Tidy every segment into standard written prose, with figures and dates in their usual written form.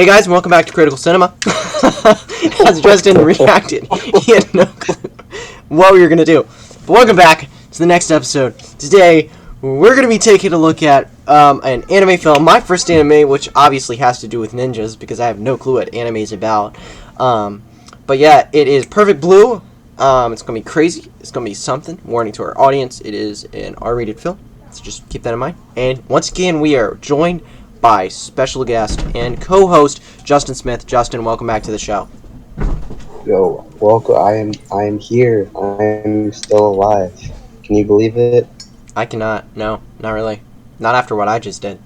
Hey guys, and welcome back to Critical Cinema. As Justin reacted, he had no clue what we were going to do. But welcome back to the next episode. Today, we're going to be taking a look at an anime film. My first anime, which obviously has to do with ninjas, because I have no clue what anime is about. But yeah, it is Perfect Blue. It's going to be crazy. It's going to be something. Warning to our audience, it is an R-rated film. So just keep that in mind. And once again, we are joined by special guest and co-host Justin Smith. Justin, welcome back to the show. Yo, welcome. I am here. I'm still alive. Can you believe it? I cannot. No, not really. Not after what I just did.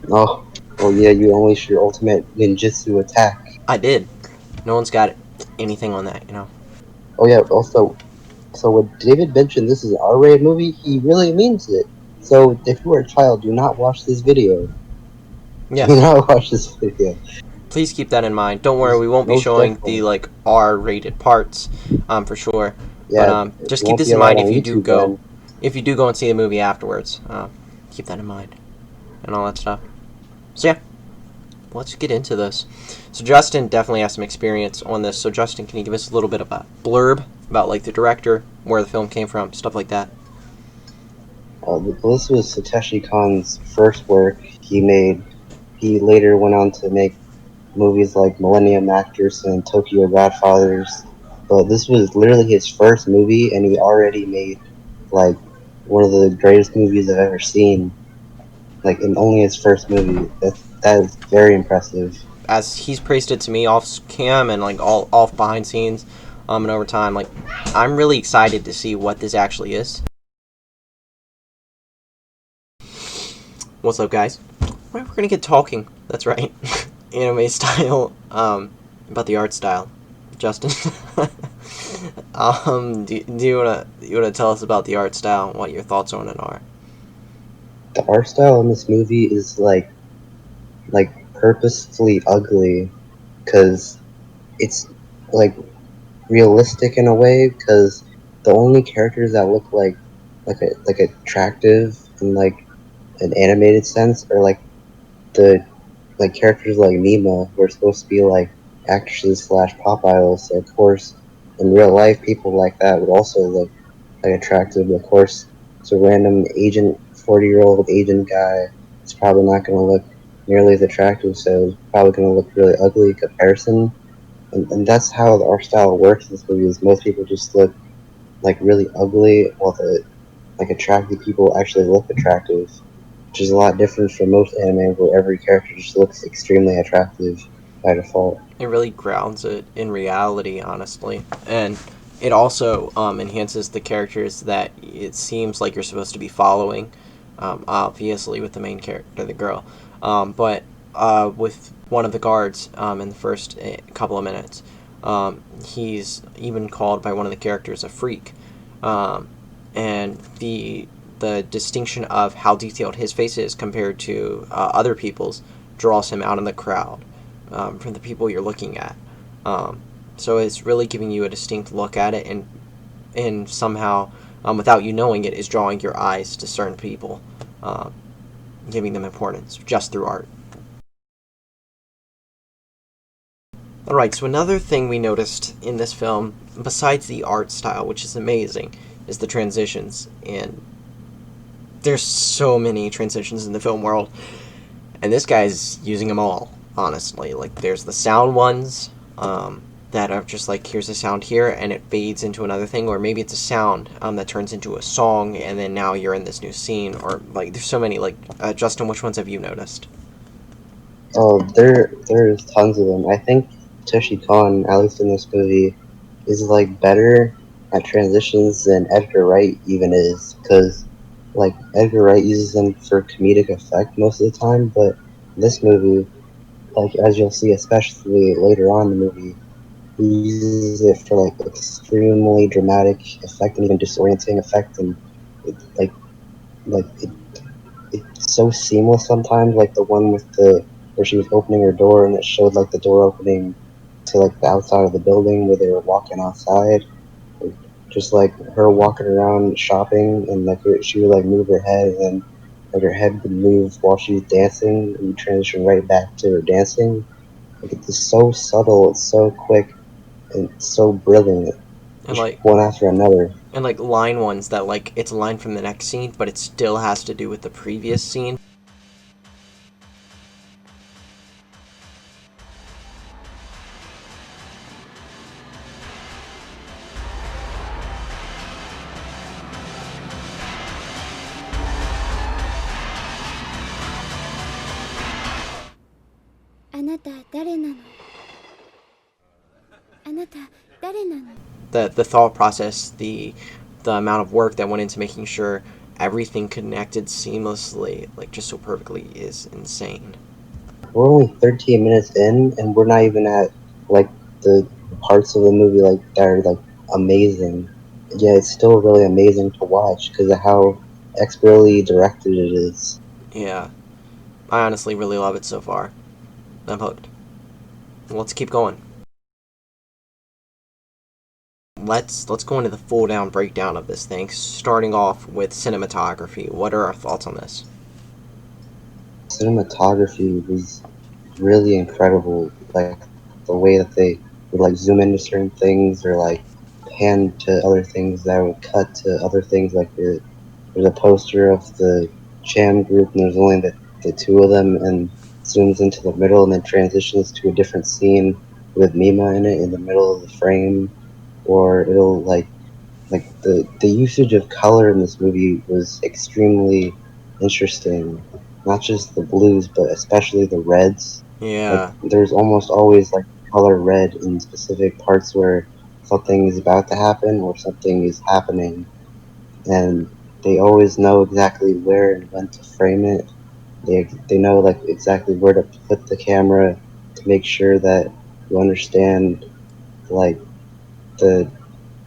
Oh, well, yeah. You unleashed your ultimate ninjutsu attack. I did. No one's got anything on that, you know. Oh yeah. Also, so when David mentioned this is an R-rated movie, he really means it. So if you are a child, do not watch this video. Yeah. Do not watch this video. Please keep that in mind. Don't worry, we won't be Most showing definitely. the R-rated parts, for sure. Yeah, But just it keep won't this be in allowed mind on if you do YouTube go. then. If you do go and see the movie afterwards, keep that in mind, and all that stuff. So yeah, let's get into this. So Justin definitely has some experience on this. So Justin, can you give us a little bit of a blurb about like the director, where the film came from, stuff like that? This was Satoshi Kon's first work he made. He later went on to make movies like Millennium Actress and Tokyo Godfathers. But this was literally his first movie, and he already made like one of the greatest movies I've ever seen. Like in only his first movie. That is very impressive. As he's praised it to me off cam and like all off behind scenes, and over time, like I'm really excited to see what this actually is. What's up, guys? We're gonna get talking. That's right, anime style. About the art style, Justin. Do you wanna tell us about the art style? What your thoughts on it are? The art style in this movie is like purposefully ugly because it's like realistic in a way because the only characters that look like attractive in like an animated sense are like the like characters like Mima who are supposed to be like actresses slash pop idols. So of course, in real life, people like that would also look like attractive. But of course, it's a random 40-year-old Asian guy. It's probably not going to look nearly as attractive. So it's probably going to look really ugly in comparison. And that's how the art style works in this movie. Is most people just look like really ugly, while the like attractive people actually look attractive, which is a lot different from most anime where every character just looks extremely attractive by default. It really grounds it in reality, honestly, and it also enhances the characters that it seems like you're supposed to be following. Obviously, with the main character, the girl, but with one of the guards in the first couple of minutes, he's even called by one of the characters a freak, and the distinction of how detailed his face is compared to other people's draws him out in the crowd from the people you're looking at. So it's really giving you a distinct look at it, and somehow, without you knowing it, is drawing your eyes to certain people, giving them importance just through art. Alright, so another thing we noticed in this film, besides the art style, which is amazing, is the transitions. And there's so many transitions in the film world, and this guy's using them all, honestly. Like, there's the sound ones, that are just like, here's a sound here, and it fades into another thing, or maybe it's a sound that turns into a song, and then now you're in this new scene, or, like, there's so many, like, Justin, which ones have you noticed? Oh, there's tons of them. I think Toshi Kon, at least in this movie, is like better at transitions than Edgar Wright even is, because like Edgar Wright uses them for comedic effect most of the time, but this movie, like as you'll see, especially later on in the movie, he uses it for like extremely dramatic effect and even disorienting effect, and it, like it's so seamless sometimes. Like the one with the where she was opening her door and it showed like the door opening to like the outside of the building where they were walking outside. Just like her walking around shopping and like she would like move her head and then like her head would move while she's dancing, and you transition right back to her dancing. Like it's just so subtle, it's so quick, and it's so brilliant. and Just like one after another. and like line ones that like it's a line from the next scene, but it still has to do with the previous scene. あなた誰なのあなた誰なの The thought process, the amount of work that went into making sure everything connected seamlessly, like just so perfectly, is insane. We're only 13 minutes in, and we're not even at like the parts of the movie like that are like amazing. Yeah, it's still really amazing to watch because of how expertly directed it is. Yeah, I honestly really love it so far. I'm hooked. Let's keep going. Let's go into the full down breakdown of this thing, starting off with cinematography. What are our thoughts on this? Cinematography was really incredible. Like the way that they would like zoom into certain things or like pan to other things that would cut to other things. Like there's a poster of the Cham group and there's only the two of them and zooms into the middle and then transitions to a different scene with Mima in it in the middle of the frame. Or it'll like the usage of color in this movie was extremely interesting. Not just the blues, but especially the reds. Like Yeah, there's almost always like color red in specific parts where something is about to happen or something is happening, and they always know exactly where and when to frame it. They know like exactly where to put the camera to make sure that you understand like the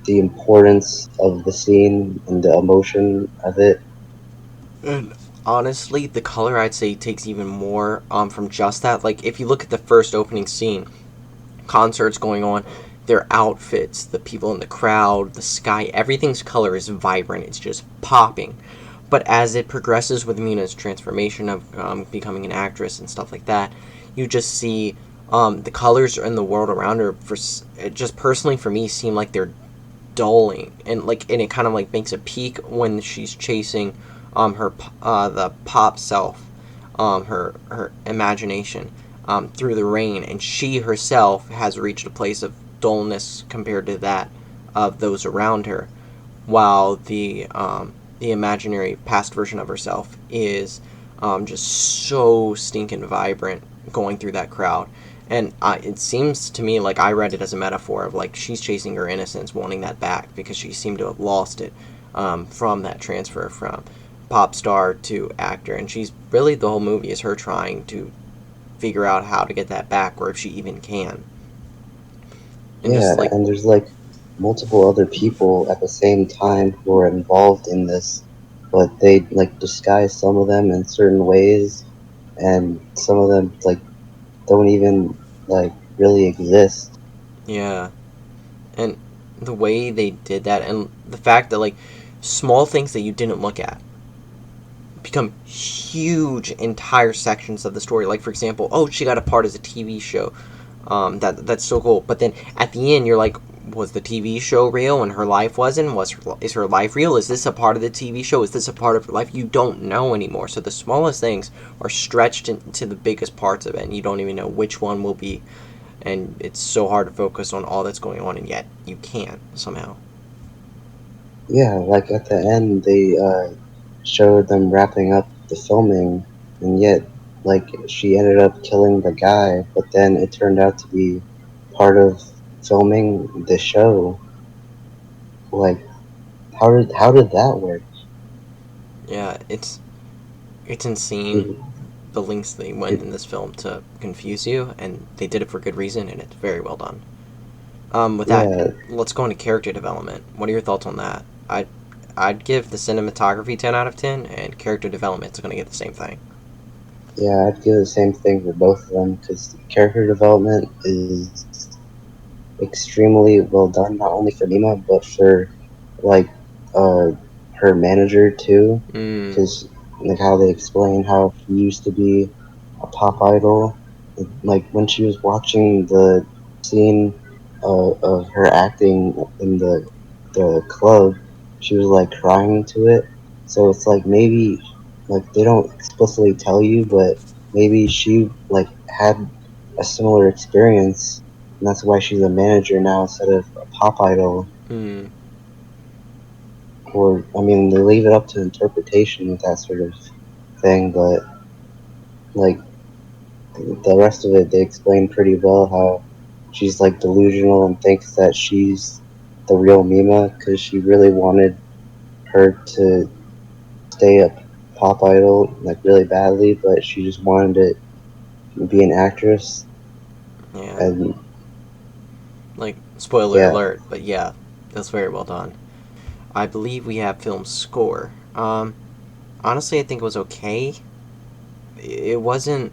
the importance of the scene and the emotion of it. and honestly, the color I'd say takes even more from just that. Like if you look at the first opening scene, concerts going on, their outfits, the people in the crowd, the sky, everything's color is vibrant. It's just popping. But as it progresses with Mina's transformation of becoming an actress and stuff like that, you just see the colors in the world around her. For just personally for me, seem like they're dulling, and it kind of like makes a peak when she's chasing her the pop self, her imagination through the rain, and she herself has reached a place of dullness compared to that of those around her, while the imaginary past version of herself is just so stinking vibrant going through that crowd. And it seems to me like I read it as a metaphor of like she's chasing her innocence, wanting that back because she seemed to have lost it from that transfer from pop star to actor. And she's really, the whole movie is her trying to figure out how to get that back, or if she even can. And Yeah, just like, and there's like multiple other people at the same time who are involved in this, but they like disguise some of them in certain ways, and some of them like don't even like really exist. yeah. And the way they did that, and the fact that like small things that you didn't look at become huge entire sections of the story. Like for example, oh, she got a part as a TV show. That's so cool. But then at the end, you're like, was the TV show real and her life wasn't? Is her life real? Is this a part of the TV show? Is this a part of her life? You don't know anymore. So the smallest things are stretched into the biggest parts of it, and you don't even know which one will be. And it's so hard to focus on all that's going on, and yet you can somehow. Yeah, like at the end they showed them wrapping up the filming, and yet like she ended up killing the guy, but then it turned out to be part of filming the show. Like how did that work? Yeah, it's insane It, the links they went it, in this film to confuse you, and they did it for good reason, and it's very well done. With that, yeah, let's go into character development. What are your thoughts on that? I'd give the cinematography 10 out of 10, and character development is going to get the same thing. yeah, I'd give the same thing for both of them because character development is extremely well done, not only for Nima but for like uh her manager too, Mm, because like how they explain how she used to be a pop idol. Like when she was watching the scene of her acting in the club, she was like crying to it. So it's like maybe like they don't explicitly tell you, but maybe she like had a similar experience, and that's why she's a manager now instead of a pop idol. Hmm. Or I mean, they leave it up to interpretation with that sort of thing, but like the rest of it, they explain pretty well how she's like delusional and thinks that she's the real Mima because she really wanted her to stay a pop idol like really badly, but she just wanted to be an actress. Yeah. And Like, spoiler yeah, alert, but yeah, that's very well done. I believe we have film score. Honestly, I think it was okay. It wasn't,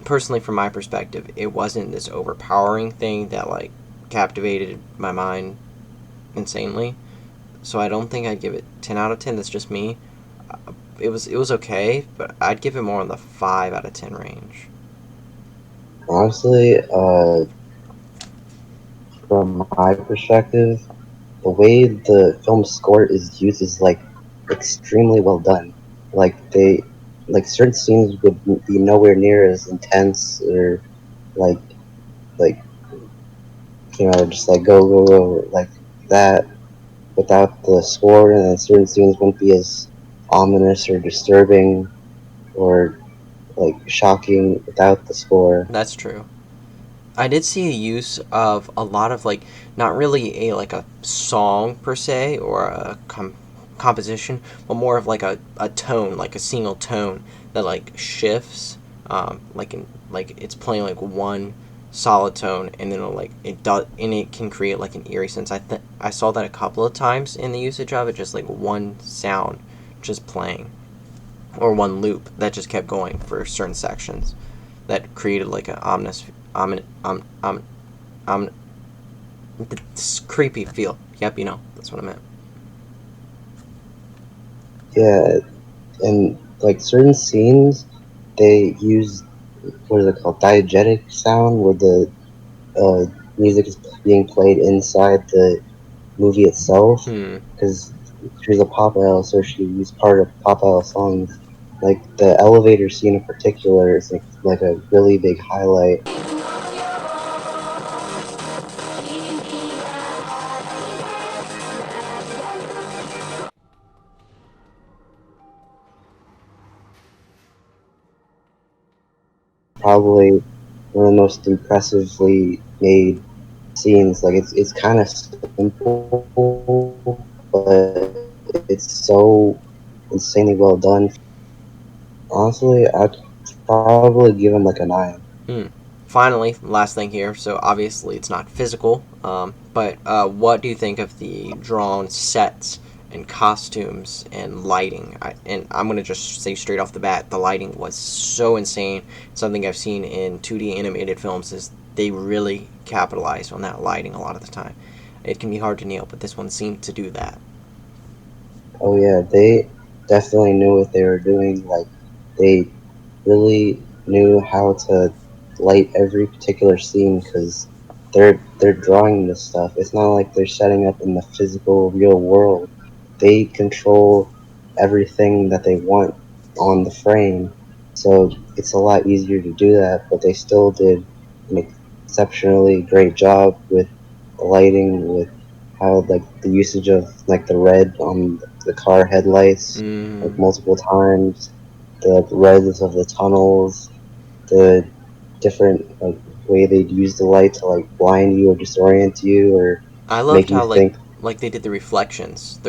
personally, from my perspective, it wasn't this overpowering thing that, like, captivated my mind insanely. So I don't think I'd give it 10 out of 10. That's just me. It was okay, but I'd give it more in the 5 out of 10 range. honestly, from my perspective, the way the film score is used is like extremely well done. Like they, like certain scenes would be nowhere near as intense or like like just like go like that without the score, and then certain scenes wouldn't be as ominous or disturbing or like shocking without the score. That's true. I did see a use of a lot of, like, not really a like a song per se or a composition, but more of like a tone, like a single tone that like shifts, like it's playing like one solid tone, and then like it does, and it can create like an eerie sense. I saw that a couple of times in the usage of it, just like one sound just playing, or one loop that just kept going for certain sections that created like an ominous, um, this creepy feel. Yep, that's what I meant. Yeah, and like certain scenes, they use what is it called, diegetic sound, where the music is being played inside the movie itself. Hmm. Because she's a pop idol, so she used part of pop idol songs. Like the elevator scene in particular is like a really big highlight. Probably one of the most impressively made scenes. Like it's kind of simple, but it's so insanely well done. Honestly, I'd probably give him like a 9. Hmm. Finally, last thing here. So obviously it's not physical, but what do you think of the drawn sets and costumes and lighting? And I'm gonna just say straight off the bat, the lighting was so insane. Something I've seen in 2D animated films is they really capitalize on that lighting a lot of the time. It can be hard to nail, but this one seemed to do that. Oh yeah, they definitely knew what they were doing. Like they really knew how to light every particular scene because they're drawing this stuff. It's not like they're setting up in the physical real world. They control everything that they want on the frame, so it's a lot easier to do that. But they still did an exceptionally great job with the lighting, with how like the usage of like the red on the car headlights like Mm. multiple times, the reds of the tunnels, the different like way they'd use the light to like blind you or disorient you or I make loved you how think. like they did the reflections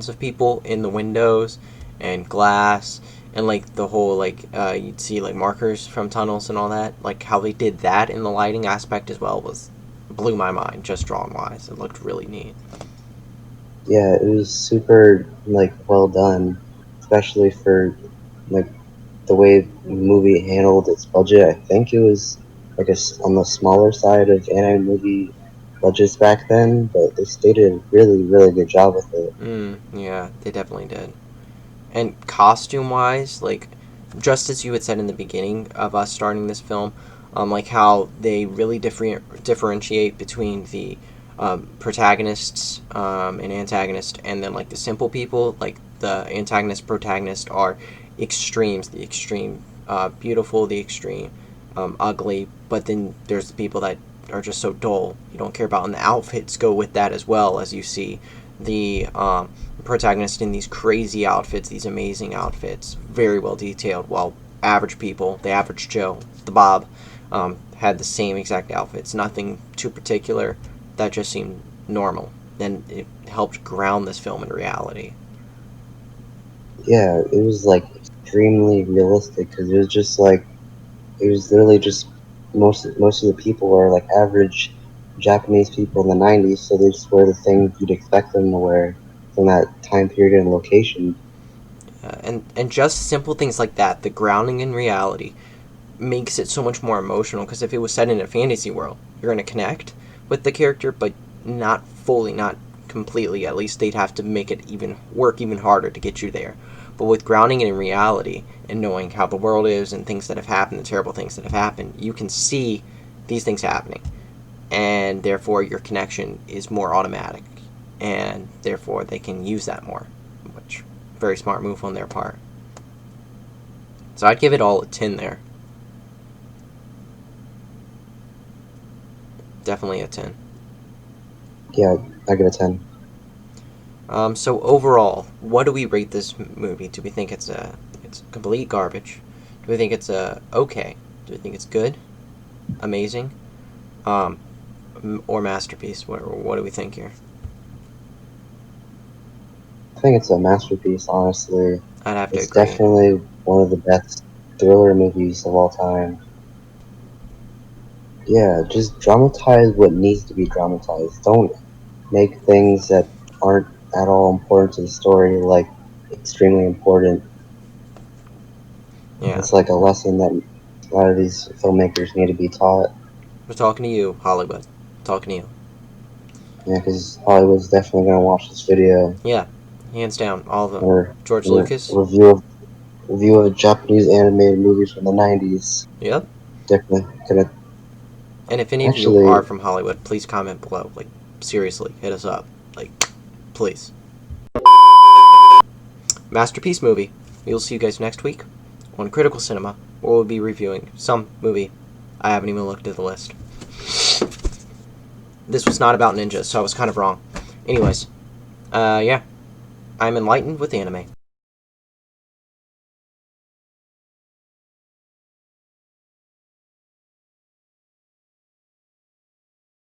of people in the windows and glass, and like the whole like you'd see like markers from tunnels and all that. Like how they did that in the lighting aspect as well was blew my mind just drawn wise. It looked really neat. Yeah, it was super like well done, especially for like the way the movie handled its budget. I think it was like on the smaller side of anime movie budgets back then, but they did a really good job with it. Yeah, they definitely did. And costume-wise, like, just as you had said in the beginning of us starting this film, like how they really differentiate between the protagonists and antagonist, and then like the simple people. Like the antagonist, protagonist are extremes. The extreme beautiful, the extreme ugly. But then there's the people that are just so dull you don't care about, and the outfits go with that as well. As you see the protagonist in these crazy outfits, these amazing outfits, very well detailed, while average people, the average Joe, the Bob, had the same exact outfits, nothing too particular. That just seemed normal. And it helped ground this film in reality. Yeah, it was like extremely realistic because it was just like it was literally just most of the people are like average Japanese people in the '90s, so they just wear the things you'd expect them to wear from that time period and location. And just simple things like that, the grounding in reality, makes it so much more emotional. Because if it was set in a fantasy world, you're going to connect with the character, but not fully, not completely. At least they'd have to make it even harder to get you there. But with grounding it in reality and knowing how the world is and things that have happened, the terrible things that have happened, you can see these things happening, and therefore your connection is more automatic, and therefore they can use that more, which very smart move on their part. So I'd give it all a 10 there. Definitely a 10. Yeah, I give it a 10. So overall, what do we rate this movie? Do we think it's complete garbage? Do we think it's okay? Do we think it's good, amazing, um, or masterpiece? What do we think here? I think it's a masterpiece, honestly. I'd have to It's agree. definitely one of the best thriller movies of all time. Yeah, just dramatize what needs to be dramatized. Don't make things that aren't at all important to the story like extremely important. Yeah, It's like a lesson that a lot of these filmmakers need to be taught. we're talking to you, Hollywood. Talking to you. Yeah, because Hollywood's definitely gonna watch this video Yeah, hands down, all of them. or, George or Lucas. review of Japanese animated movies from the '90s. Yep. Definitely gonna And if any of you are actually. from Hollywood, please comment below. Like, seriously, hit us up. Like, please. Masterpiece movie. We will see you guys next week on Critical Cinema, where we'll be reviewing some movie. I haven't even looked at the list. This was not about ninjas, so I was kind of wrong. Anyways, yeah. I'm enlightened with anime.